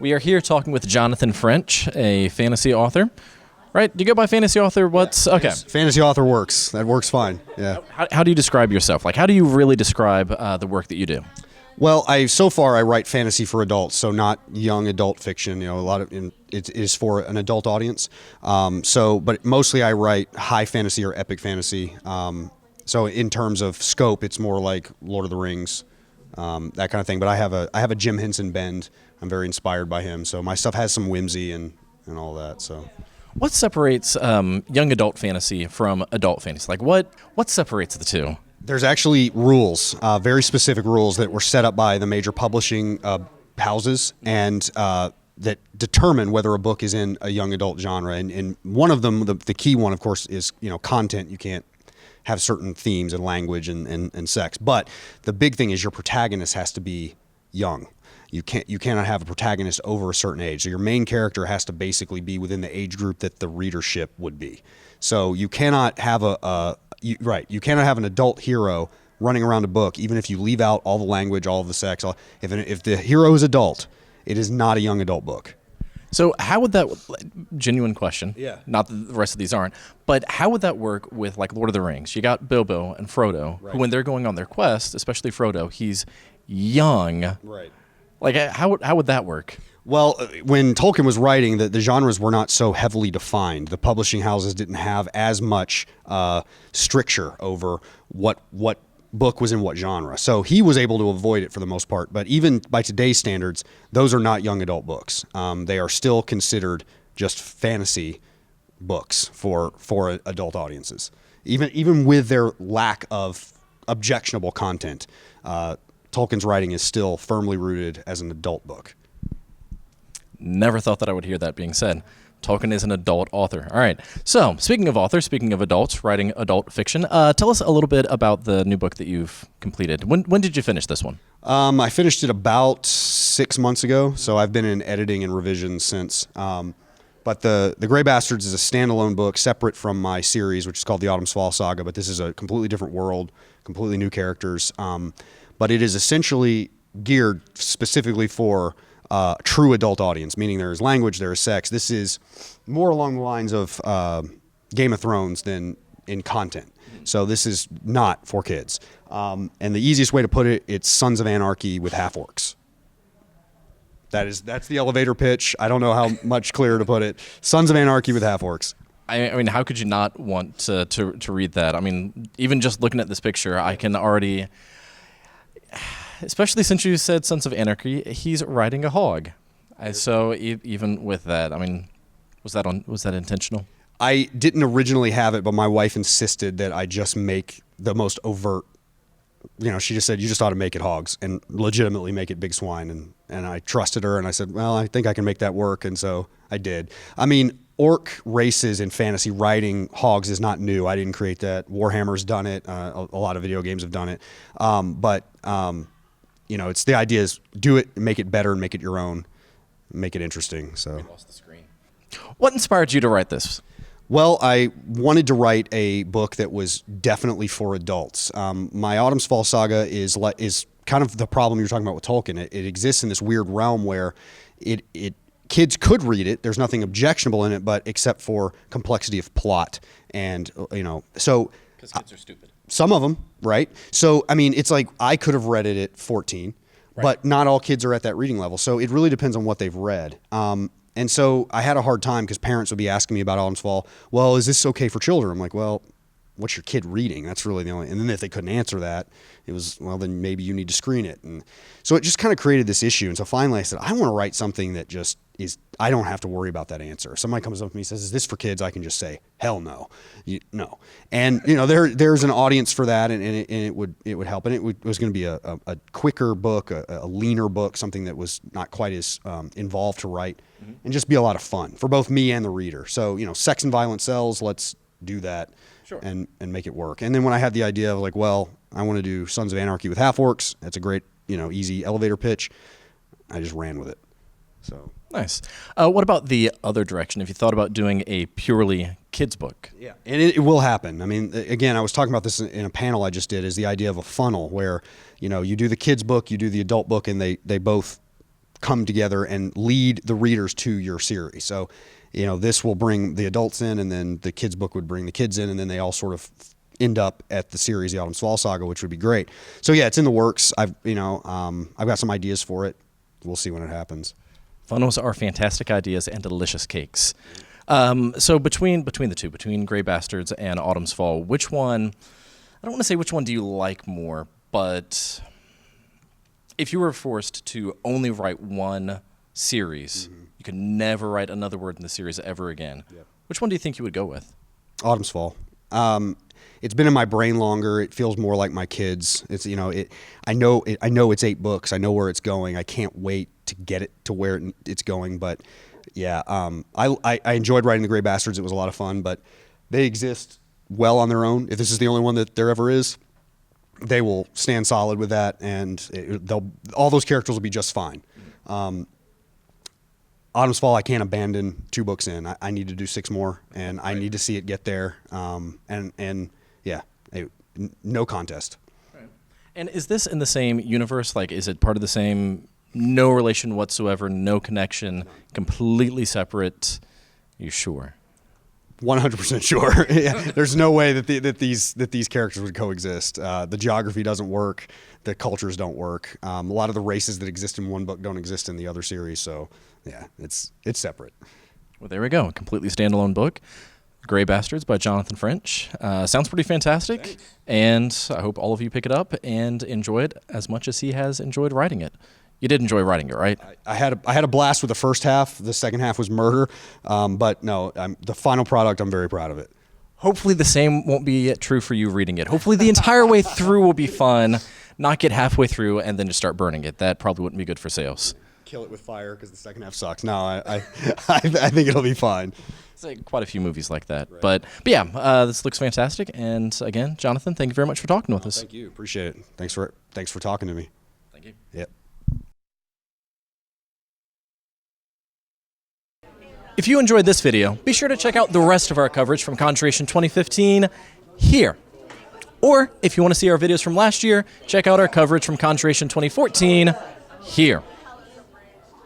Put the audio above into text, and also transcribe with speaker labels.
Speaker 1: We are here talking with Jonathan French, a fantasy author. Right? Do you go by fantasy author? What's okay?
Speaker 2: Yes, fantasy author works. That works fine. Yeah.
Speaker 1: How do you describe yourself? Like, how do you really describe the work that you do?
Speaker 2: Well, so far I write fantasy for adults, so not young adult fiction. You know, a lot of it is for an adult audience. But mostly I write high fantasy or epic fantasy. So in terms of scope, it's more like Lord of the Rings, that kind of thing. But I have a Jim Henson bend. I'm very inspired by him, so my stuff has some whimsy and all that. So.
Speaker 1: What separates young adult fantasy from adult fantasy? Like, what separates the two?
Speaker 2: There's actually rules, very specific rules that were set up by the major publishing houses and that determine whether a book is in a young adult genre. And one of them, the key one, of course, is content. You can't have certain themes and language and sex. But the big thing is your protagonist has to be young. You cannot have a protagonist over a certain age. So your main character has to basically be within the age group that the readership would be. So you cannot have you cannot have an adult hero running around a book, even if you leave out all the language, all of the sex. If the hero is adult, it is not a young adult book.
Speaker 1: So how would that, genuine question,
Speaker 2: Yeah.
Speaker 1: not that the rest of these aren't, but how would that work with like Lord of the Rings? You got Bilbo and Frodo,
Speaker 2: Right.
Speaker 1: who when they're going on their quest, especially Frodo, he's young.
Speaker 2: Right.
Speaker 1: Like, how would that work?
Speaker 2: Well, when Tolkien was writing, the genres were not so heavily defined. The publishing houses didn't have as much stricture over what book was in what genre. So he was able to avoid it for the most part. But even by today's standards, those are not young adult books. They are still considered just fantasy books for adult audiences, even with their lack of objectionable content. Tolkien's writing is still firmly rooted as an adult book.
Speaker 1: Never thought that I would hear that being said. Tolkien is an adult author. All right. So, speaking of authors, speaking of adults writing adult fiction, tell us a little bit about the new book that you've completed. When did you finish this one?
Speaker 2: I finished it about 6 months ago, so I've been in editing and revision since. But the Gray Bastards is a standalone book separate from my series, which is called the Autumn's Fall Saga, but this is a completely different world, completely new characters. But it is essentially geared specifically for a true adult audience, meaning there is language, there is sex. This is more along the lines of Game of Thrones than in content. So this is not for kids. And the easiest way to put it, it's Sons of Anarchy with half-orcs. That's the elevator pitch. I don't know how much clearer to put it. Sons of Anarchy with half-orcs.
Speaker 1: I mean, how could you not want to read that? I mean, even just looking at this picture, I can already... Especially since you said Sons of Anarchy, he's riding a hog. So even with that, I mean, was that intentional?
Speaker 2: I didn't originally have it, but my wife insisted that I just make the most overt. She just said, you just ought to make it hogs and legitimately make it big swine. And I trusted her, and I said, well, I think I can make that work. And so I did. I mean, orc races in fantasy riding hogs is not new. I didn't create that. Warhammer's done it. A lot of video games have done it. It's the idea is do it, make it better, and make it your own, make it interesting. So.
Speaker 1: We lost the screen. What inspired you to write this?
Speaker 2: Well, I wanted to write a book that was definitely for adults. My Autumn's Fall Saga is kind of the problem you're talking about with Tolkien. It exists in this weird realm where kids could read it. There's nothing objectionable in it, but except for complexity of plot and so.
Speaker 1: Because kids are stupid.
Speaker 2: Some of them, right? So, I mean, it's like I could have read it at 14, right. But not all kids are at that reading level. So it really depends on what they've read. And so I had a hard time because parents would be asking me about Autumn's Fall. Well, is this okay for children? I'm like, well, what's your kid reading? That's really the only. And then if they couldn't answer that, it was, well, then maybe you need to screen it. And so it just kind of created this issue. And so finally I said, I want to write something that just is, I don't have to worry about that answer. If somebody comes up to me and says, is this for kids? I can just say, hell no. No. And there's an audience for that, and it would help. And it was going to be a quicker book, a leaner book, something that was not quite as involved to write, and just be a lot of fun for both me and the reader. So, sex and violence sells, let's do that. Sure. And make it work. And then when I had the idea of like, well, I want to do Sons of Anarchy with half-orcs, that's a great, easy elevator pitch, I just ran with it. So
Speaker 1: nice. What about the other direction? Have you thought about doing a purely kids book?
Speaker 2: Yeah, and it will happen. I mean, again, I was talking about this in a panel I just did, is the idea of a funnel where, you do the kids book, you do the adult book, and they both come together and lead the readers to your series. So, this will bring the adults in, and then the kids book would bring the kids in, and then they all sort of end up at the series, the Autumn's Fall Saga, which would be great. So yeah, it's in the works. I've got some ideas for it. We'll see when it happens.
Speaker 1: Funnels are fantastic ideas and delicious cakes. So between the two, between Gray Bastards and Autumn's Fall, which one, I don't want to say which one do you like more, but if you were forced to only write one series, you could never write another word in the series ever again. Yep. Which one do you think you would go with?
Speaker 2: Autumn's Fall. It's been in my brain longer. It feels more like my kids. It's I know it's 8 books. I know where it's going. I can't wait to get it to where it's going. But yeah, I enjoyed writing the Gray Bastards. It was a lot of fun. But they exist well on their own. If this is the only one that there ever is, they will stand solid with that, and all those characters will be just fine. Autumn's Fall, I can't abandon 2 books in. I need to do 6 more, and I need to see it get there. No contest.
Speaker 1: Right. And is this in the same universe? Like, is it part of the same, no relation whatsoever, no connection, completely separate? You sure?
Speaker 2: 100% sure. Yeah, there's no way that these characters would coexist. The geography doesn't work. The cultures don't work. A lot of the races that exist in one book don't exist in the other series. So yeah, it's separate.
Speaker 1: Well, there we go. A completely standalone book. Gray Bastards by Jonathan French. Sounds pretty fantastic. Thanks. And I hope all of you pick it up and enjoy it as much as he has enjoyed writing it. You did enjoy writing it, right?
Speaker 2: I had a blast with the first half. The second half was murder. But no, the final product, I'm very proud of it.
Speaker 1: Hopefully the same won't be true for you reading it. Hopefully the entire way through will be fun, not get halfway through and then just start burning it. That probably wouldn't be good for sales.
Speaker 2: Kill it with fire because the second half sucks. No, I think it'll be fine.
Speaker 1: It's like quite a few movies like that. Right. But yeah, this looks fantastic. And again, Jonathan, thank you very much for talking with us.
Speaker 2: Thank you. Appreciate it. Thanks for talking to me.
Speaker 1: Thank you.
Speaker 2: Yep.
Speaker 1: If you enjoyed this video, be sure to check out the rest of our coverage from CONjuration 2015 here. Or if you want to see our videos from last year, check out our coverage from CONjuration 2014 here.